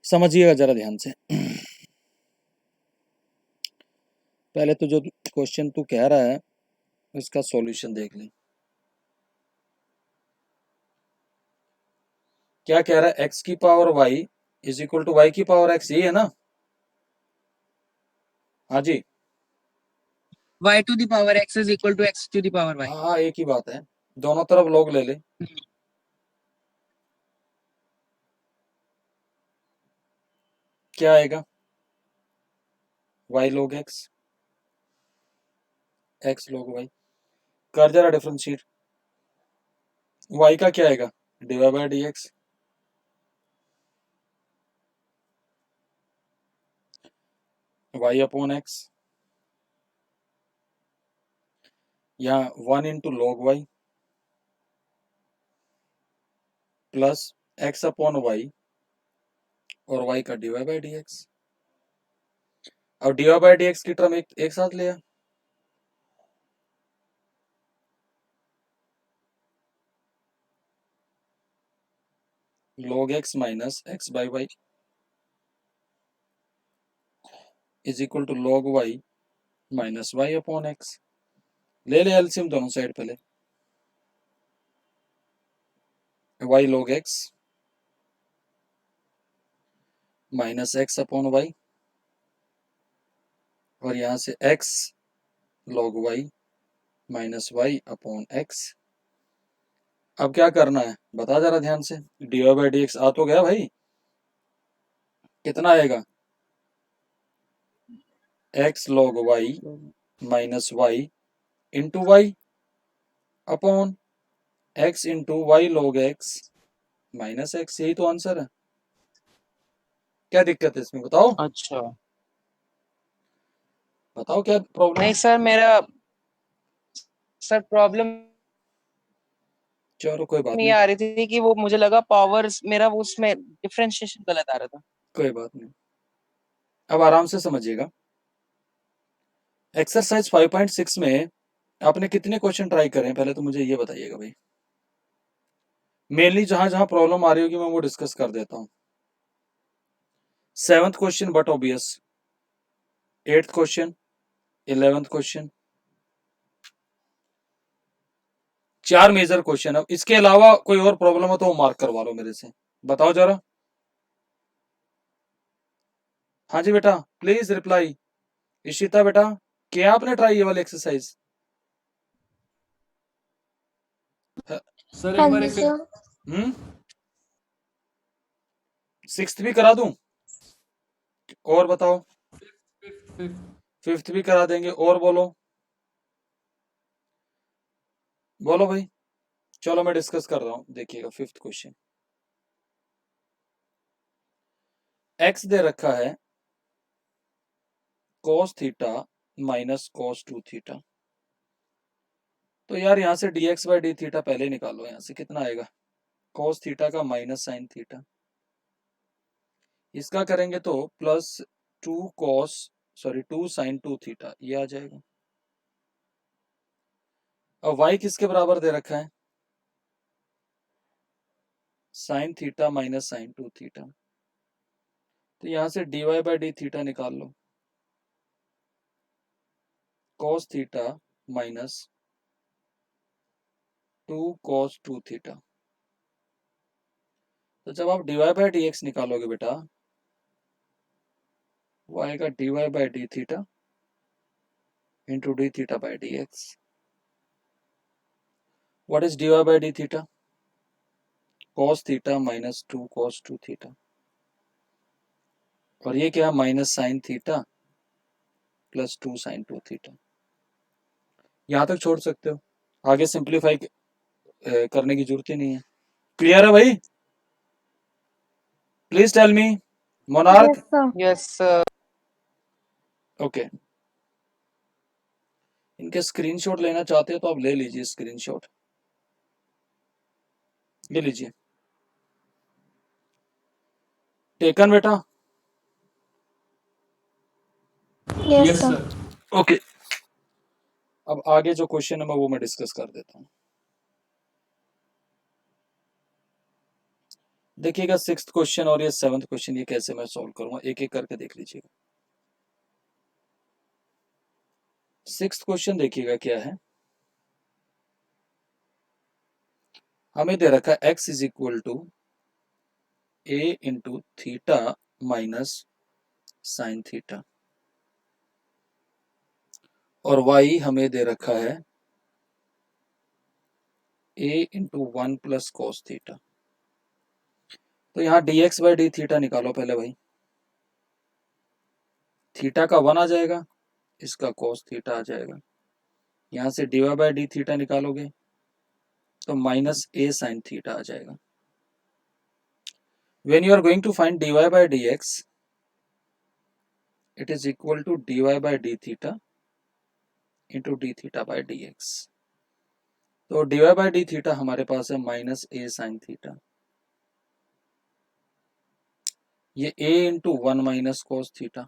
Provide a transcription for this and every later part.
समझिएगा जरा ध्यान से। पहले तो जो क्वेश्चन तू कह रहा है इसका सॉल्यूशन देख ले। क्या कह रहा है? एक्स की power y is equal to y की पावर एक्स, ये है ना? हाँ जी, y to the power x is equal to x to the power y। हाँ एक ही बात है, दोनों तरफ log ले ले। क्या आएगा? y log x, x log y। कर जरा डिफरेंशिएट। y का क्या आएगा? dy by dx। y upon x, यहाँ 1 into log y plus x upon y और y का dy बाय dx। अब dy बाय dx की टर्म एक साथ ले आ। log x minus x by y is equal to log y minus y upon x। ले ले एलसीएम दोनों साइड पे ले। y log x minus x upon y और यहां से x log y minus y upon x। अब क्या करना है बता जरा ध्यान से। dy बाई dx आ तो गया भाई, कितना आएगा? x log y minus y into Y upon x into Y log x minus x। यही तो आंसर है। क्या दिक्कत है इसमें बताओ? अच्छा बताओ क्या प्रॉब्लम नहीं है? सर, मेरा सर प्रॉब्लम चलो कोई बात ये नहीं, आ रही थी कि वो मुझे लगा पावर्स मेरा वो उसमें डिफरेंशिएशन गलत आ रहा था। कोई बात नहीं, अब आराम से समझिएगा। एक्सरसाइज 5.6 में आपने कितने क्वेश्चन ट्राई करे हैं पहले तो मुझे ये बताइएगा भाई। मेनली जहां जहां प्रॉब्लम आ रही होगी मैं वो डिस्कस कर देता हूं। 7th question but obvious, 8th question, 11th question, 4 major question. अब इसके अलावा कोई और प्रॉब्लम हो तो वो मार्क करवा लो मेरे से, बताओ जरा। हाँ जी बेटा प्लीज रिप्लाई। इशिता बेटा क्या आपने ट्राई ये वाली एक्सरसाइज? सर एक बार एक हम्म, 6th भी करा दूं? और बताओ। फिफ्थ 5th भी करा देंगे। और बोलो बोलो भाई। चलो मैं डिस्कस कर रहा हूं, देखिएगा 5th क्वेश्चन। एक्स दे रखा है cos theta minus cos 2 theta. तो यार यहां से dx बाई डी थीटा पहले निकालो। यहां से कितना आएगा? cos थीटा का माइनस साइन थीटा, इसका करेंगे तो प्लस 2 साइन 2 थीटा, ये आ जाएगा। अब y किसके बराबर दे रखा है? Sine theta minus sine 2 theta. तो यहां से dy बाई डी थीटा निकाल लो। cos theta minus 2 theta. तो जब आप dy बाई डी एक्स निकालोगे बेटा, वो आएगा dy by D theta into D theta by D X. What is dy by D theta? cos theta minus 2 theta. और ये क्या? Minus sine theta plus 2 sine 2 theta. यहां तक छोड़ सकते हो, आगे सिंप्लीफाई करने की जरूरत ही नहीं है। क्लियर है भाई? Please tell me monarch. Yes sir. Okay, इनके स्क्रीनशॉट लेना चाहते हो तो आप ले लीजिए स्क्रीनशॉट, ले लीजिए। टेकन बेटा? Yes sir. ओके, अब आगे जो क्वेश्चन है वो मैं डिस्कस कर देता हूं। देखिएगा 6th क्वेश्चन और ये 7th क्वेश्चन, ये कैसे मैं सॉल्व करूंगा, एक एक करके देख लीजिएगा। 6th क्वेश्चन देखिएगा क्या है। हमें दे रखा है x is equal to a into theta minus sine theta, और y हमें दे रखा है a into 1 plus cos theta. तो यहाँ dx बाई डी थीटा निकालो पहले भाई। थीटा का 1 आ जाएगा, इसका कॉस थीटा आ जाएगा। यहाँ से dy बाई डी थीटा निकालोगे तो माइनस a साइन थीटा आ जाएगा। When you are going to find dy by dx, it is equal to dy by d theta into d theta by dx। तो dy by d theta हमारे पास है minus a sine theta, ये a into 1 minus cos theta.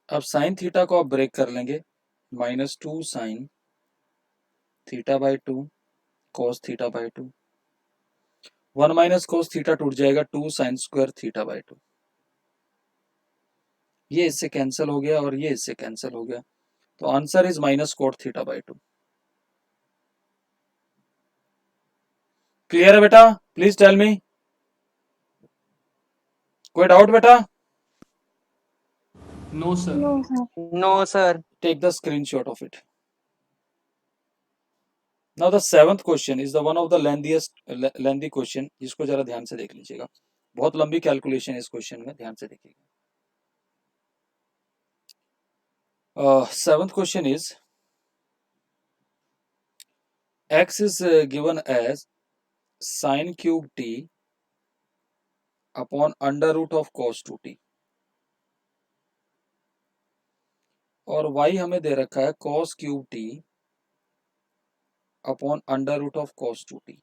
अब sine theta को आप break कर लेंगे, minus 2 sine theta by 2 cos theta by 2, 1 minus cos theta टूट जाएगा, 2 साइन स्क्वायर थीटा बाई 2। ये इससे कैंसिल हो गया और ये इससे कैंसिल हो गया, तो answer is minus cot theta by 2। Clear है बेटा? प्लीज टेल मी, कोई डाउट बेटा? No, sir. No, sir. No, sir. Take the screenshot of it. Now the 7th question is the one of the lengthy question, जिसको जरा ध्यान से देख लीजिएगा। बहुत लंबी कैलकुलेशन है इस क्वेश्चन में, ध्यान से देखिएगा। 7th question is x is given as sin cube t upon under root of cos 2t, और y हमें दे रखा है cos cube t upon under root of cos 2t।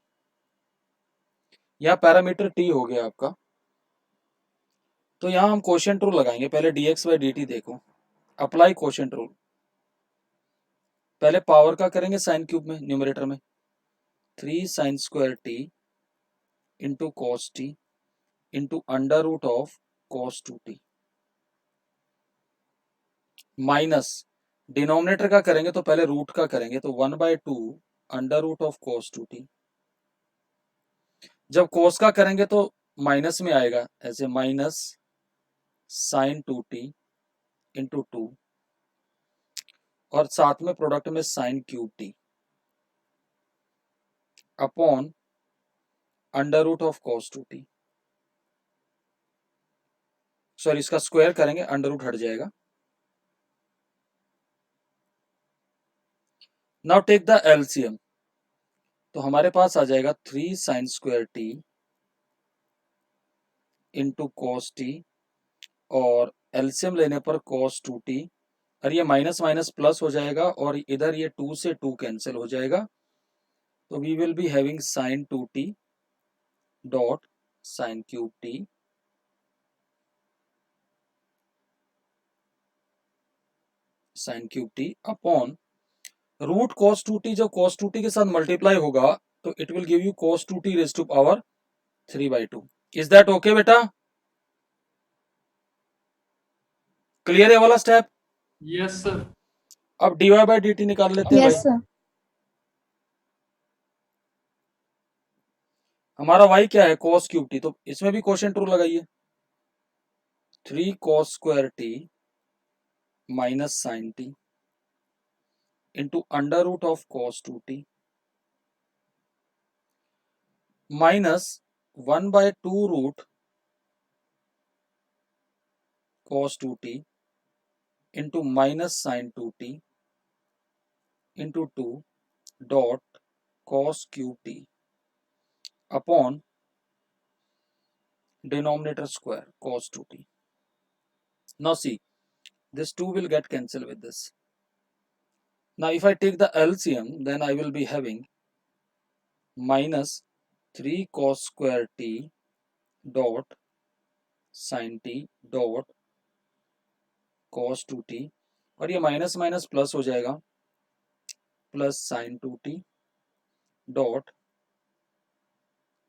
यह पैरामीटर t हो गया आपका। तो यहां हम क्वोशिएंट रूल लगाएंगे। पहले dx बाई dt देखो, अप्लाई क्वोशिएंट रूल। पहले पावर का करेंगे साइन क्यूब में, न्यूमरेटर में 3 sine square t into cos T into under root of cos 2t, minus denominator का करेंगे तो पहले रूट का करेंगे, तो 1/2 under root of cos 2t। जब कॉस का करेंगे तो माइनस में आएगा, ऐसे माइनस साइन 2t इंटू 2, और साथ में प्रोडक्ट में sine cube t upon under root of cos 2t। Sorry, इसका स्क्वायर करेंगे, अंडर रूट हट जाएगा। नाउ टेक द एलसीएम, तो हमारे पास आ जाएगा 3 sine square t into cos T, और एलसीएम लेने पर cos 2t, और ये माइनस माइनस प्लस हो जाएगा, और इधर ये 2 से 2 कैंसिल हो जाएगा। तो we will be having sine 2t dot sine cube t sine cube t upon root cos 2t। जब cos 2t के साथ मल्टीप्लाई होगा तो it will give you cos 2t raise to power 3/2। Is that okay बेटा? Clear है वाला step? Yes, sir. अब dy बाई dt निकाल लेते हैं Yes, भाई। sir. हमारा y क्या है? cos क्यूब t, तो इसमें भी क्वोशिएंट रूल लगाइए। 3 cos square t minus sine t into under root of cos 2t minus 1/2 root cos 2t into minus sine 2t into 2 dot cos cube t upon denominator square cos 2t। Now see, this 2 will get cancelled with this. Now if I take the LCM, then I will be having minus 3 cos square t dot sin t dot cos 2t, और ये minus minus plus हो जाएगा, plus sin 2t dot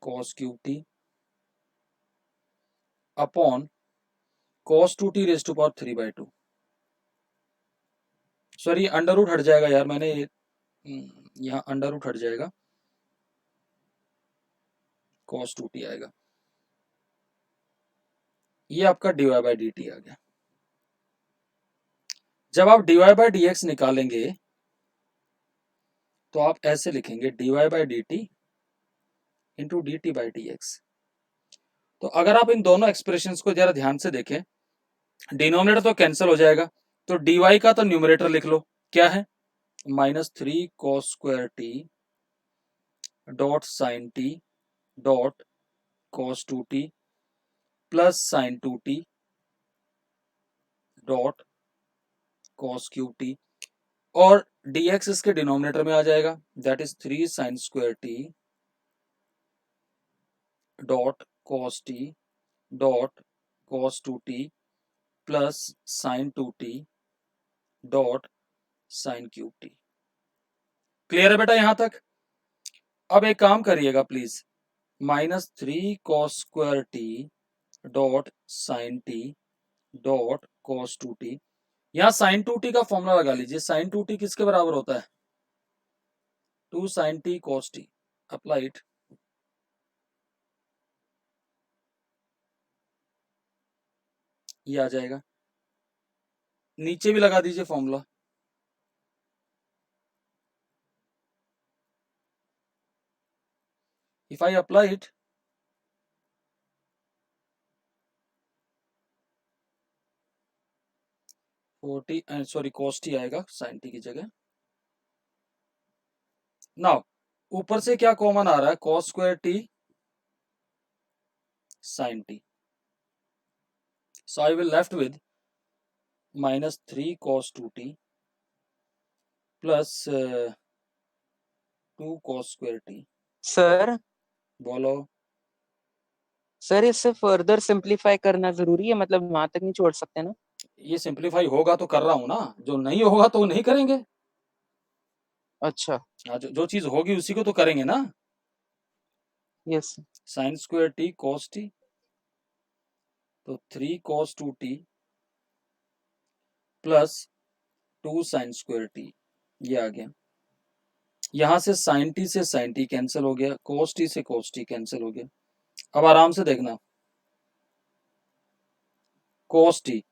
cos cube T upon cos 2t raise to power 3/2। Sorry under root हट जाएगा यार, मैंने यहाँ under root हट जाएगा, cos 2t आएगा। ये आपका dy बाई डी टी आ गया। जब आप dy बाई डी एक्स निकालेंगे तो आप ऐसे लिखेंगे dy by D T into D T by D X. तो अगर आप इन दोनों एक्सप्रेशंस को जरा ध्यान से देखें, डिनोमिनेटर तो कैंसिल हो जाएगा, तो dy का तो न्यूमरेटर लिख लो, क्या है -3 cos square T dot sine T dot cos 2t plus sine 2t dot cos cube T, और dx इसके डिनोमिनेटर में आ जाएगा, that is 3 sine square T dot cos T dot cos 2t plus sine 2t dot sine cube T. Clear है बेटा यहां तक? अब एक काम करिएगा please, -3 cos square T dot sine T dot cos 2t, यहाँ साइन 2t का फॉर्मूला लगा लीजिए। साइन 2t किसके बराबर होता है? 2 sine t cos t। Apply it. ये आ जाएगा, नीचे भी लगा दीजिए formula. If I apply it, sorry cos t आएगा साइन t की जगह। नाउ ऊपर से क्या कॉमन आ रहा है? cos square T sine T. So I will left with -3 cos 2t plus 2 cos square T. Sir बोलो। सर इससे फर्दर सिंपलीफाई करना जरूरी है, मतलब वहां तक नहीं छोड़ सकते ना? ये सिंप्लीफाई होगा तो कर रहा हूं ना, जो नहीं होगा तो नहीं करेंगे। अच्छा हाँ, जो चीज होगी उसी को तो करेंगे ना। Yes sign square T cos T, तो 3 cos 2t plus 2 sine square t, ये आ गया। यहां से साइन टी से साइन टी कैंसिल हो गया, cos टी से cos टी कैंसिल हो गया। अब आराम से देखना, cos टी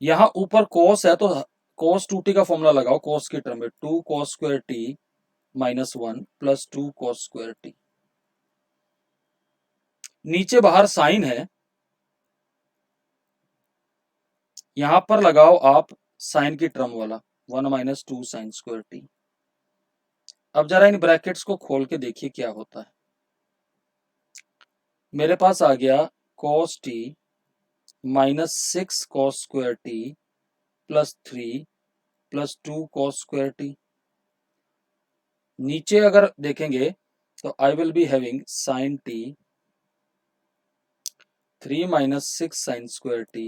यहाँ ऊपर cos है तो cos 2t का फॉर्मूला लगाओ cos की टर्म में, 2 cos square T -1 plus 2 cos square T. नीचे बाहर साइन है, यहां पर लगाओ आप साइन की टर्म वाला 1 - 2 साइन स्क्वायर टी। अब जरा इन ब्रैकेट्स को खोल के देखिए क्या होता है। मेरे पास आ गया cos t -6 cos square T plus 3 plus 2 cos square T. नीचे अगर देखेंगे तो I will be having sine T 3 - 6 sine square T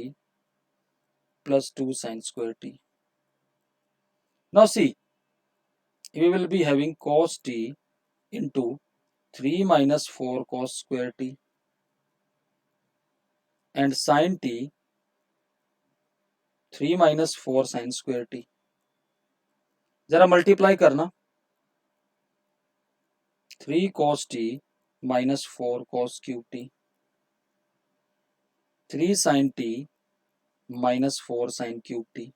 plus 2 sine square T. Now see, we will be having cos t into 3 - 4 cos square t and sin t 3 - 4 sin square t। जरा multiply करना, 3 cos t - 4 cos cube t 3 sin t -4 sin cube t।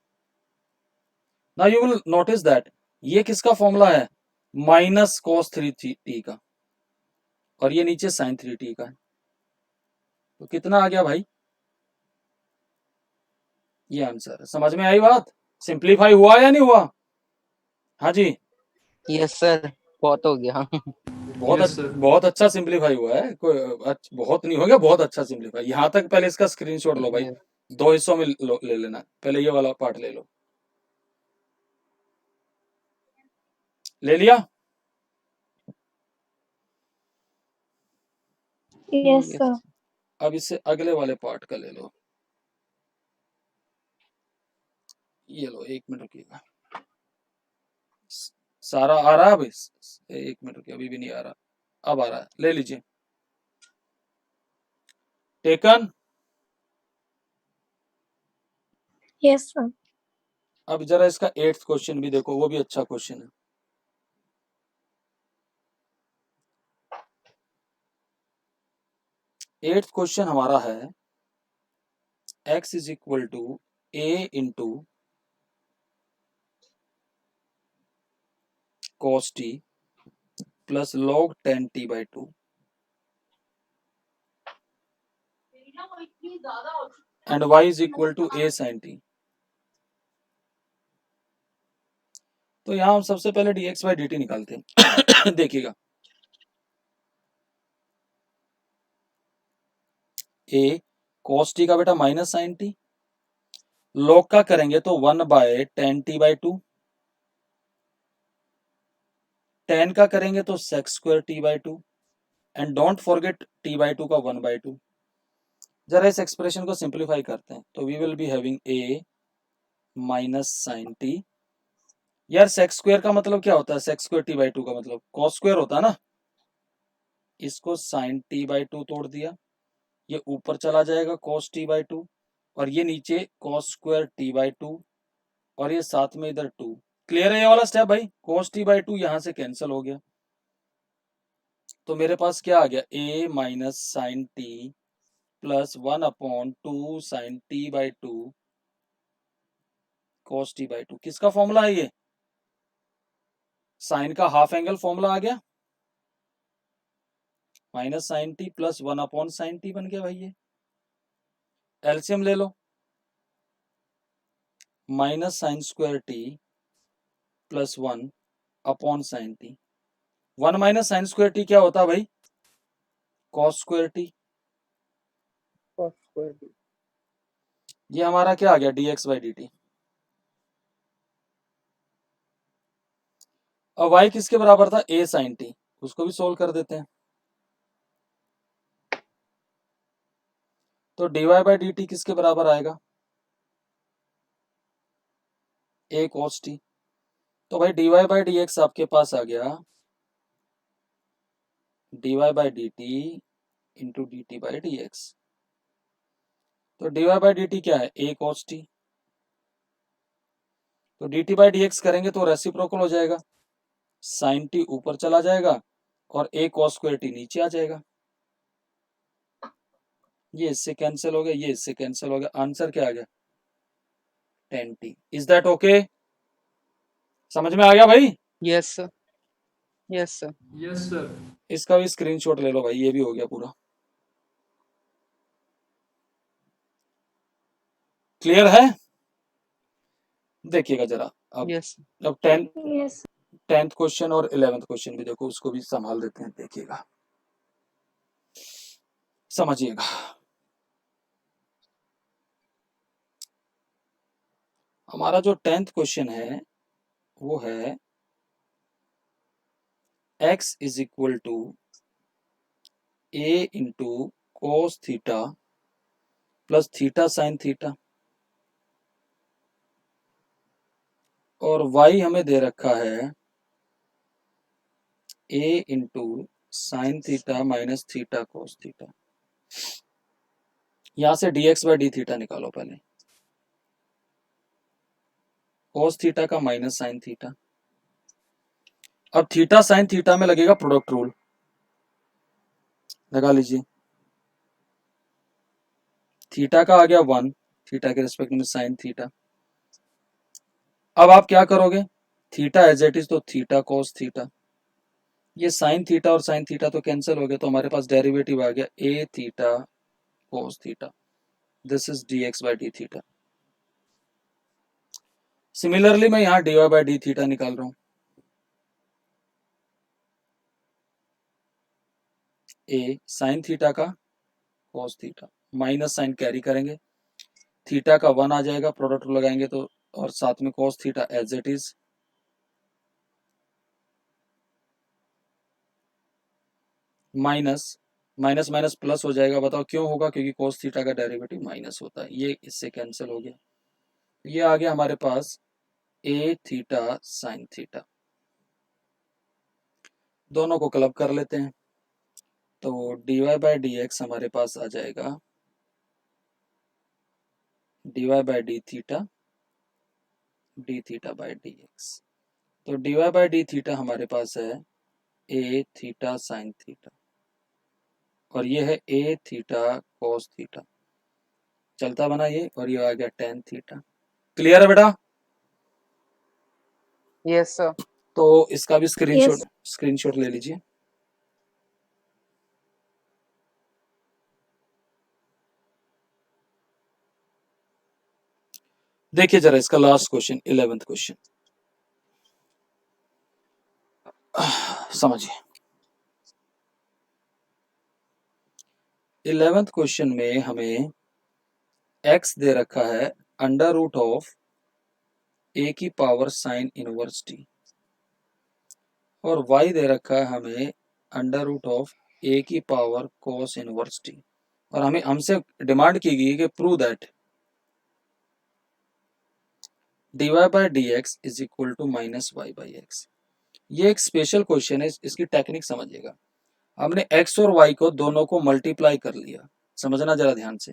now you will notice that ये किसका formula है? Minus cos 3t का, और ये नीचे sin 3t का है। तो कितना आ गया भाई? ये आंसर है। समझ में आई बात? सिंप्लीफाई हुआ या नहीं हुआ? हाँ जी, यस सर, बहुत हो गया। Yes, sir. बहुत अच्छा सिंप्लीफाई हुआ है, कोई बहुत नहीं हो गया, बहुत अच्छा सिंप्लीफाई। यहाँ तक पहले इसका स्क्रीनशॉट लो भाई, 2 हिस्सों में ले लेना, पहले ये वाला पार्ट ले लो। ले लिया? Yes, sir. अब इससे अगले वाले पार्ट का ले लो। ये लो, 1 मिनट रुकिएगा। सारा आ रहा है? अब 1 मिनट रुकिए, अभी भी नहीं आ रहा, अब आ रहा है, ले लीजिए। टेकन। Yes, sir. अब जरा इसका 8th क्वेश्चन भी देखो, वो भी अच्छा क्वेश्चन है। एट्थ क्वेश्चन हमारा है x is equal to a into cos t plus log 10t by 2 and y is equal to a sin t। तो यहां हम सबसे पहले dx by dt निकालते हैं। देखिएगा, a cos t का बेटा माइनस साइन टी, log का करेंगे तो 1/10t/2, tan का करेंगे तो sec² t/2 and don't forget t/2 का 1/2। जरा इस एक्सप्रेशन को सिंप्लीफाई करते हैं तो we will be having a minus sine T. यार sec² का मतलब क्या होता है? sec² t/2 का मतलब cos² होता है ना। इसको sin t/2 तोड़ दिया, ये ऊपर चला जाएगा cos t/2 और ये नीचे cos² t/2 और ये साथ में इधर 2। क्लियर है ये वाला स्टेप भाई? cos t/2 यहां से कैंसिल हो गया, तो मेरे पास क्या आ गया? a minus sine T plus 1/2 sine t/2 cos t/2। किसका फॉर्मूला है ये? साइन का हाफ एंगल फॉर्मूला आ गया, minus sine T plus 1/sin t बन गया भाई। ये एलसीएम ले लो, minus sine square T plus 1/sin t। 1 minus sine square t क्या होता है भाई? cos square t. ये हमारा क्या आ गया? dx by dt। अब y किसके बराबर था? a sin t, उसको भी सोल्व कर देते हैं। तो dy by dt किसके बराबर आएगा? a cos t। तो भाई dy by dx आपके पास आ गया dy by dt into dt by dx। तो dy by dt क्या है? a cos t। तो dt by dx करेंगे तो रेसिप्रोकल हो जाएगा, sin t ऊपर चला जाएगा और a cos स्क्वायर t नीचे आ जाएगा। ये इससे कैंसिल हो गया, ये इससे कैंसिल हो गया। आंसर क्या आ गया? 10t। Is that okay? समझ में आ गया भाई? Yes sir, yes sir. Yes, sir. इसका भी स्क्रीनशॉट ले लो भाई, ये भी हो गया पूरा। क्लियर है? देखिएगा जरा अब यस अब 10th Yes. 10th क्वेश्चन और 11th क्वेश्चन भी देखो, उसको भी संभाल देते हैं। देखिएगा, समझिएगा। हमारा जो 10th क्वेश्चन है वो है x is equal to a into cos theta plus theta sine theta और y हमें दे रखा है a into sine theta minus theta cos theta. यहां से dx बाय डी थीटा निकालो पहले, cos थीटा का माइनस साइन थीटा। अब थीटा साइन थीटा में लगेगा प्रोडक्ट रूल, लगा लीजिए। थीटा का आ गया 1, थीटा के रिस्पेक्ट में साइन थीटा। अब आप क्या करोगे? थीटा एज इट इज तो थीटा cos थीटा, ये साइन थीटा और साइन थीटा तो कैंसिल हो गया, तो हमारे पास डेरिवेटिव आ गया a theta cos theta. This is dx by D theta. Similarly मैं यहाँ dy बाय डी थीटा निकाल रहा हूं, a साइन थीटा का cos theta minus sine carry करेंगे, थीटा का 1 आ जाएगा, प्रोडक्ट लगाएंगे तो, और साथ में cos theta as it is minus minus minus plus हो जाएगा। बताओ क्यों होगा? क्योंकि cos थीटा का डेरिवेटिव माइनस होता है। ये इससे कैंसिल हो गया, ये आ गया हमारे पास a थीटा साइन थीटा। दोनों को क्लब कर लेते हैं तो dy बाय dx हमारे पास आ जाएगा dy by D theta by D X. तो dy बाय डी थीटा हमारे पास है ए थीटा साइन थीटा, और ये है ए थीटा कोस थीटा, चलता बना ये, और ये आ गया टेन थीटा। क्लियर है बेटा? Yes sir. तो इसका भी Yes. स्क्रीनशॉट ले लीजिए। देखिए जरा इसका लास्ट क्वेश्चन, 11th क्वेश्चन समझिए। 11th क्वेश्चन में हमें x दे रखा है अंडर रूट ऑफ a की पावर साइन इनवर्स t, और y दे रखा है हमें अंडर रूट ऑफ a की पावर cos इनवर्स t, और हमें हमसे डिमांड की गई कि prove that dy by D X is equal to minus Y by X. ये एक स्पेशल क्वेश्चन है, इसकी टेक्निक समझिएगा। हमने x और y को दोनों को मल्टीप्लाई कर लिया, समझना जरा ध्यान से।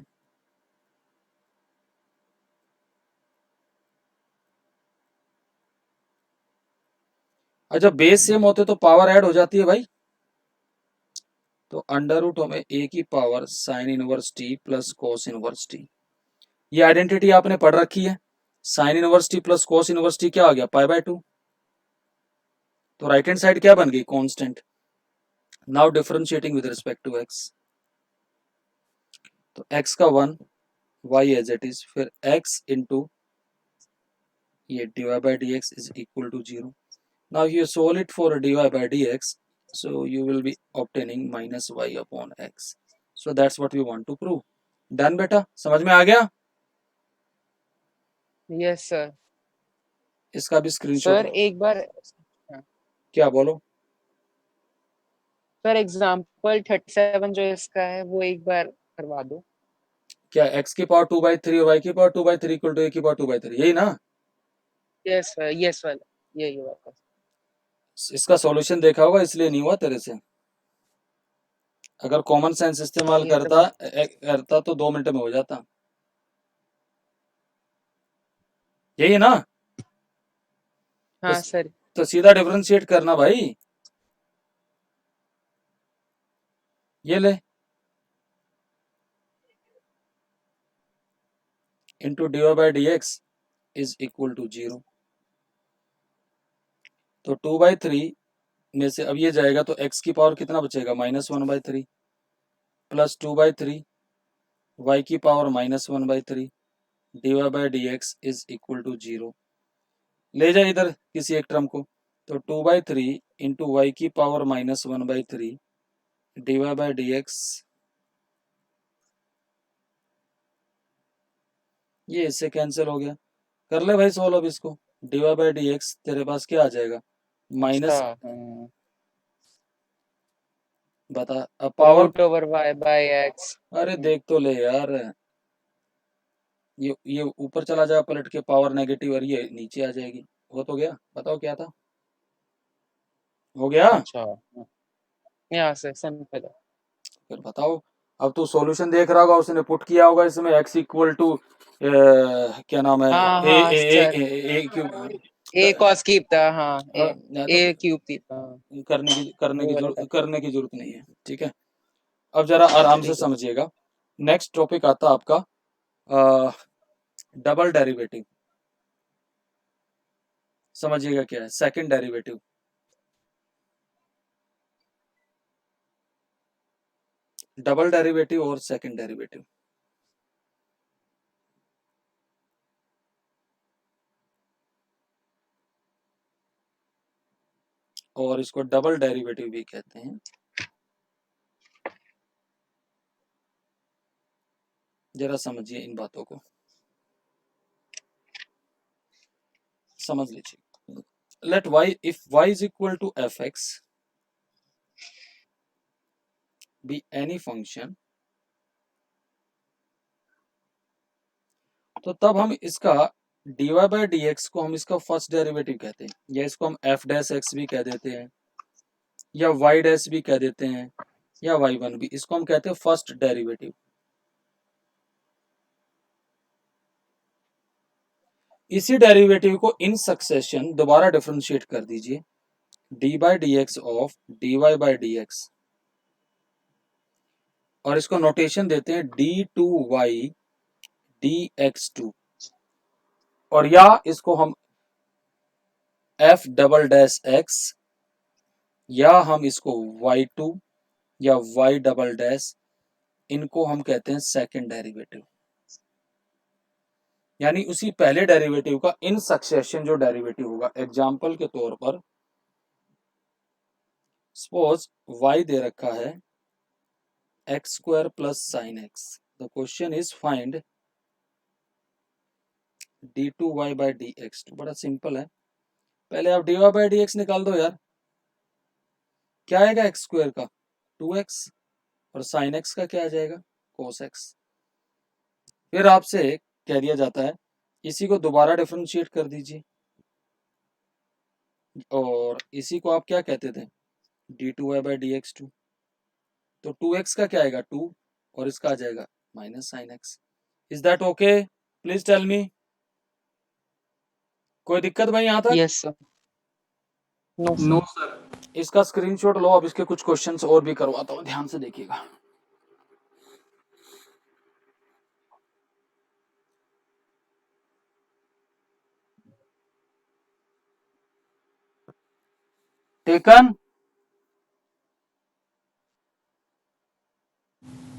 और जब बेस सेम होते तो पावर ऐड हो जाती है भाई। तो अंडर रूट में a की power sine inverse t plus cos inverse t, ये आइडेंटिटी आपने पढ़ रखी है। Sign inverse t plus cos inverse t क्या आ गया, पाई बाय 2। तो राइट हैंड साइड क्या बन गई, constant. Now differentiating with respect to x, तो x का 1, y एज इट इज, फिर x इंटू ये dy by D X is equal to 0। Now you solve it for dy by D X, so you will be obtaining minus y upon x. So that's what we want to prove. Done बेटा, समझ में आ गया? Yes sir. इसका भी screenshot. Sir एक बार क्या बोलो? Sir example 37 जो इसका है वो एक बार करवा दो। क्या x की पावर 2/3 और y की पावर 2/3 इक्वल टू a की पावर 2/3, यही ना? यस सर, यस सर, यही बात है। इसका सॉल्यूशन देखा होगा, इसलिए नहीं हुआ तेरे से। अगर कॉमन सेंस इस्तेमाल ये तो करता तो 2 मिनट में हो जाता। यही है ना? हाँ सर। तो सीधा डिफरेंशिएट करना भाई। ये ले into dy by D X is equal to 0। तो 2/3 में से अब ये जाएगा तो x की पावर कितना बचेगा, -1/3 प्लस 2/3 y की power -1/3 dy by D X is equal to 0। ले जाए इधर किसी एक टर्म को, तो 2/3 इंटू वाई की power -1/3 dy by D X, ये इससे कैंसिल हो गया। कर ले भाई सॉल्व अब इसको। dy बाय डी एक्स तेरे पास क्या आ जाएगा, माइनस, बता अब power. Root over y by x। अरे देख तो ले यार, ये ऊपर चला जाए पलट के पावर नेगेटिव, और ये नीचे आ जाएगी। हो तो गया, बताओ क्या था, हो गया? अच्छा, यहाँ से सिंपल है। फिर बताओ। अब तू सॉल्यूशन देख रहा होगा, उसने पुट किया होगा इसमें x इक्वल टू क्या नाम है, हाँ ए हाँ a sir, a a cube, a cos cube था। हाँ तो a क्यूब थी। हाँ वो वाला था। करने की जरूरत नहीं है, ठीक है। अब जरा आराम से ठीक है। समझिएगा। नेक्स्ट टॉपिक आता आपका डबल डेरिवेटिव। समझिएगा क्या है सेकंड डेरिवेटिव। डबल डेरिवेटिव और सेकंड डेरिवेटिव। और इसको डबल डेरिवेटिव भी कहते हैं। जरा समझिए इन बातों को, समझ लीजिए। लेट y, इफ y is equal to fx be any function, तो तब हम इसका dy बाय डी एक्स को हम इसका फर्स्ट डेरिवेटिव कहते हैं, या इसको हम f डैश x भी कह देते हैं, या y डैश भी कह देते हैं, या y1 भी, इसको हम कहते हैं फर्स्ट डेरिवेटिव। इसी डेरिवेटिव को इन सक्सेशन दोबारा डिफरेंशिएट कर दीजिए, D by D X of D Y by D X, और इसको नोटेशन देते हैं D two Y D X two, और या इसको हम एफ डबल डैश एक्स, या हम इसको वाई टू या वाई डबल डैश, इनको हम कहते हैं सेकंड डेरिवेटिव, यानी उसी पहले डेरिवेटिव का इन सक्सेशन जो डेरिवेटिव होगा। एग्जाम्पल के तौर पर सपोज y दे रखा है X square plus sine X, the question is find D two Y by D X two. बड़ा सिंपल है, पहले आप D Y by D X निकाल दो यार, क्या आएगा एक्स स्क्वायर का 2x, और साइन एक्स का क्या आ जाएगा कोस एक्स। फिर आपसे कह दिया जाता है इसी को दोबारा डिफरेंशिएट कर दीजिए, और इसी को आप क्या कहते थे D two Y by D X two, तो 2x का क्या आएगा 2, और इसका आ जाएगा minus sine X. Is that okay? Please tell me, कोई दिक्कत भाई यहाँ तक? Yes sir. No sir. इसका स्क्रीनशॉट लो, अब इसके कुछ क्वेश्चंस और भी करवाता हूँ, ध्यान से देखिएगा। टेकन?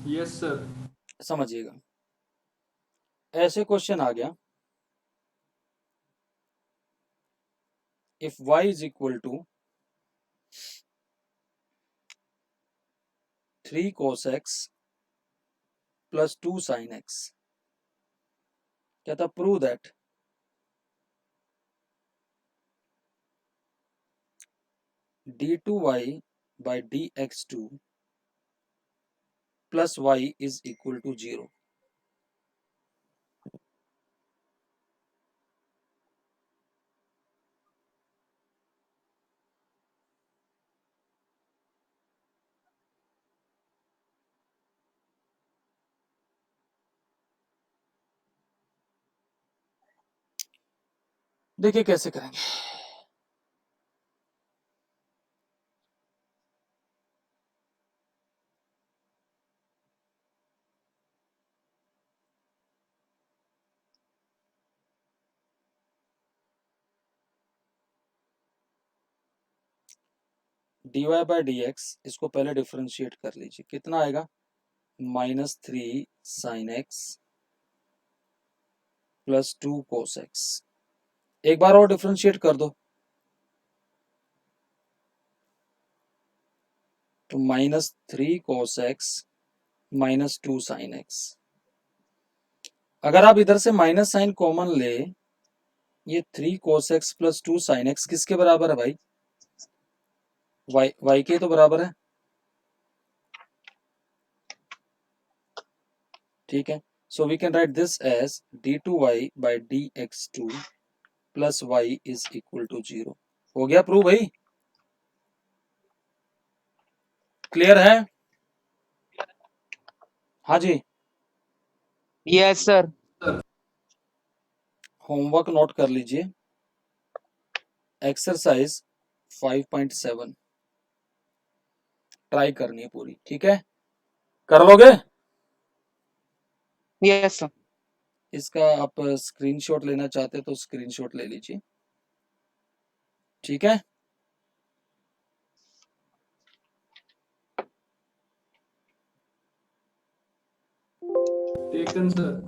Yes sir. समझिएगा, ऐसे क्वेश्चन आ गया, if y is equal to 3 cos x plus 2 sin x, कहता prove that D two Y by D X two plus Y is equal to 0। देखिए कैसे करेंगे। D Y by D X, इसको पहले डिफरेंशिएट कर लीजिए, कितना आएगा -3 sin x plus 2 cos x। एक बार और डिफरेंशिएट कर दो, तो -3 cos x minus 2 sin x। अगर आप इधर से माइनस साइन कॉमन ले, ये 3 cos x plus 2 sin x किसके बराबर है भाई? y के तो बराबर है, ठीक है। So we can write this as d2y by dx2 plus y is equal to 0। हो गया प्रूव भाई? क्लियर है? हाँ जी। Yes sir. होमवर्क नोट कर लीजिए, एक्सरसाइज 5.7 ट्राई करनी है पूरी, ठीक है? कर लोगे? Yes sir. इसका आप स्क्रीनशॉट लेना चाहते तो स्क्रीनशॉट ले लीजिए, ठीक है? Taken sir.